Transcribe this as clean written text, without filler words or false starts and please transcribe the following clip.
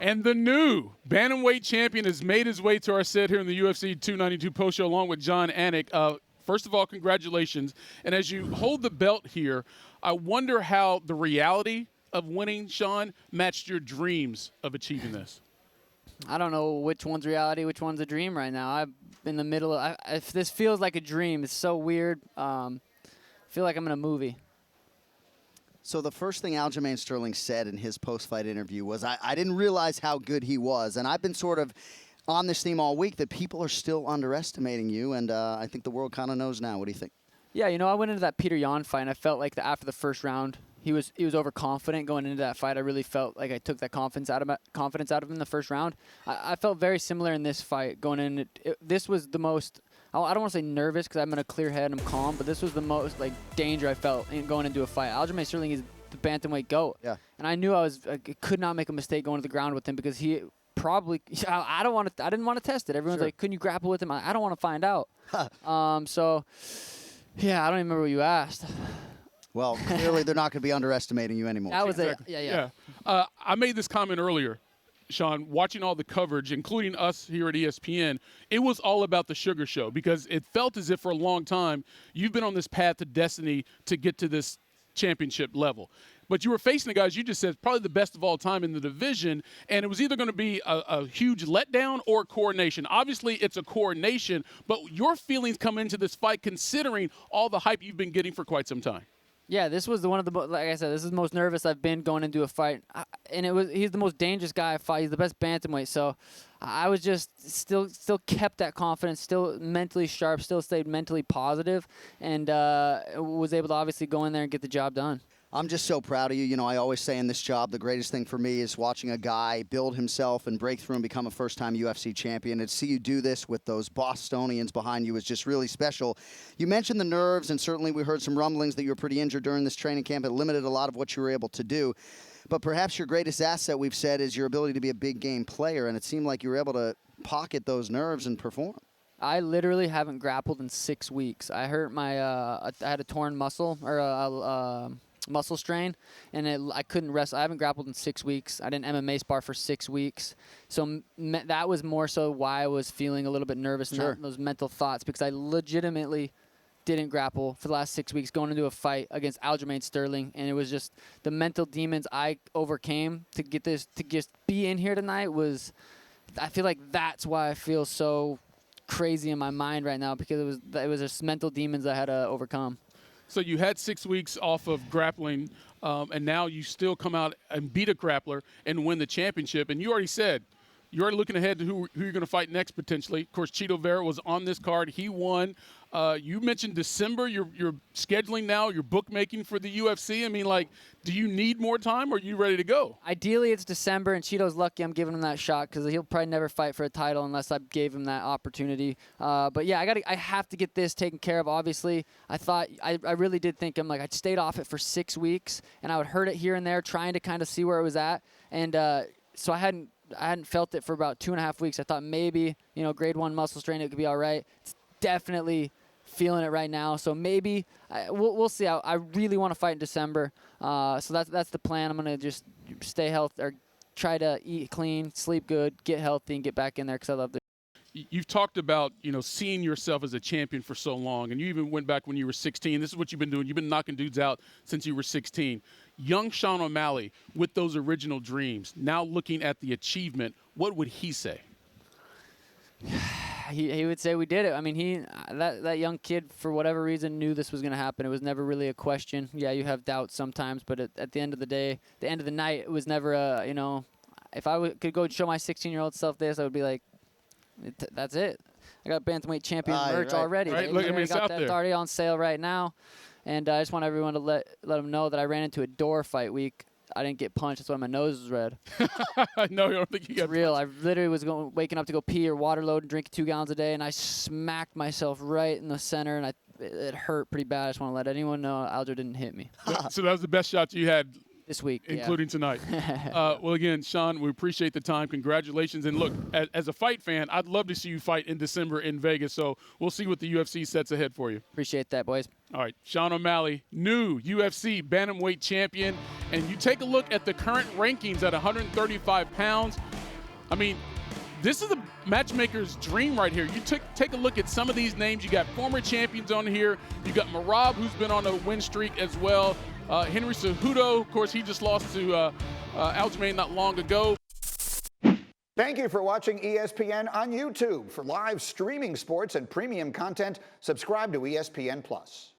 And the new bantamweight champion has made his way to our set here in the UFC 292 post show along with John Anik. First of all, congratulations. And as you hold the belt here, I wonder how the reality of winning, Sean, matched your dreams of achieving this. I don't know which one's reality, which one's a dream right now. I'm in the middle of if this feels like a dream. It's so weird. I feel like I'm in a movie. So the first thing Aljamain Sterling said in his post-fight interview was, I didn't realize how good he was. And I've been sort of on this theme all week that people are still underestimating you, and I think the world kind of knows now. What do you think? Yeah, you know, I went into that Peter Yan fight, and I felt like after the first round, he was overconfident going into that fight. I really felt like I took that confidence out of him in the first round. I felt very similar in this fight going in. This was the most, I don't want to say nervous because I'm in a clear head and I'm calm, but this was the most like danger I felt in going into a fight. Aljamain Sterling is the bantamweight GOAT. Yeah. And I knew I could not make a mistake going to the ground with him because he probably, I didn't want to test it. Everyone's like, couldn't you grapple with him? I don't want to find out. So, yeah, I don't even remember what you asked. Well, clearly they're not going to be underestimating you anymore. That was Exactly. Yeah. I made this comment earlier, Sean, watching all the coverage, including us here at ESPN, it was all about the sugar show because it felt as if for a long time you've been on this path to destiny to get to this championship level. But you were facing the guys you just said probably the best of all time in the division, and it was either going to be a huge letdown or coordination. Obviously, it's a coordination, but your feelings come into this fight considering all the hype you've been getting for quite some time. Yeah, this was one of the like I said, this is the most nervous I've been going into a fight, and he's the most dangerous guy I fight. He's the best bantamweight, so I was just still kept that confidence, still mentally sharp, still stayed mentally positive, and was able to obviously go in there and get the job done. I'm just so proud of you. You know, I always say in this job, the greatest thing for me is watching a guy build himself and break through and become a first-time UFC champion. And to see you do this with those Bostonians behind you is just really special. You mentioned the nerves, and certainly we heard some rumblings that you were pretty injured during this training camp. It limited a lot of what you were able to do. But perhaps your greatest asset, we've said, is your ability to be a big game player, and it seemed like you were able to pocket those nerves and perform. I literally haven't grappled in 6 weeks. I hurt my I had a torn muscle or muscle strain, and I couldn't rest. I haven't grappled in 6 weeks. I didn't MMA spar for 6 weeks. So that was more so why I was feeling a little bit nervous and those mental thoughts, because I legitimately didn't grapple for the last 6 weeks going into a fight against Aljamain Sterling, and it was just the mental demons I overcame to get this, to just be in here tonight was, I feel like that's why I feel so crazy in my mind right now, because it was just mental demons I had to overcome. So you had 6 weeks off of grappling, and now you still come out and beat a grappler and win the championship. And you already said you're already looking ahead to who you're going to fight next potentially. Of course, Chito Vera was on this card. He won. You mentioned December. You're scheduling now. You're bookmaking for the UFC. I mean, like, do you need more time, or are you ready to go? Ideally, it's December, and Chito's lucky I'm giving him that shot because he'll probably never fight for a title unless I gave him that opportunity. But yeah, I have to get this taken care of. Obviously, I really did think I stayed off it for 6 weeks, and I would hurt it here and there, trying to kind of see where it was at, and so I hadn't felt it for about 2.5 weeks. I thought maybe, grade 1 muscle strain, it could be all right. It's definitely feeling it right now. So maybe we'll see. I really want to fight in December. So that's the plan. I'm going to just stay healthy, or try to eat clean, sleep good, get healthy, and get back in there because I love this. You've talked about, seeing yourself as a champion for so long, and you even went back when you were 16. This is what you've been doing. You've been knocking dudes out since you were 16. Young Sean O'Malley, with those original dreams, now looking at the achievement, what would he say? He would say we did it. I mean, that young kid, for whatever reason, knew this was going to happen. It was never really a question. Yeah, you have doubts sometimes, but at the end of the day, the end of the night, it was never if I could go show my 16-year-old self this, I would be like, that's it. I got bantamweight champion merch already. Right. Look, I got that already on sale right now, and I just want everyone to let them know that I ran into a door fight week. I didn't get punched. That's why my nose was red. No, I don't think you got it's real. punched. I literally was waking up to go pee or water load and drink 2 gallons a day, and I smacked myself right in the center, and it hurt pretty bad. I just want to let anyone know Aljo didn't hit me. So that was the best shot you had This week, including tonight. Well, again, Sean, we appreciate the time. Congratulations. And look, as a fight fan, I'd love to see you fight in December in Vegas. So we'll see what the UFC sets ahead for you. Appreciate that, boys. All right, Sean OMalley, new UFC bantamweight champion. And you take a look at the current rankings at 135 pounds. I mean, this is a matchmaker's dream right here. You take a look at some of these names. You got former champions on here. You got Marab, who's been on a win streak as well. Henry Cejudo, of course, he just lost to Aljamain not long ago. Thank you for watching ESPN on YouTube. For live streaming sports and premium content, subscribe to ESPN+.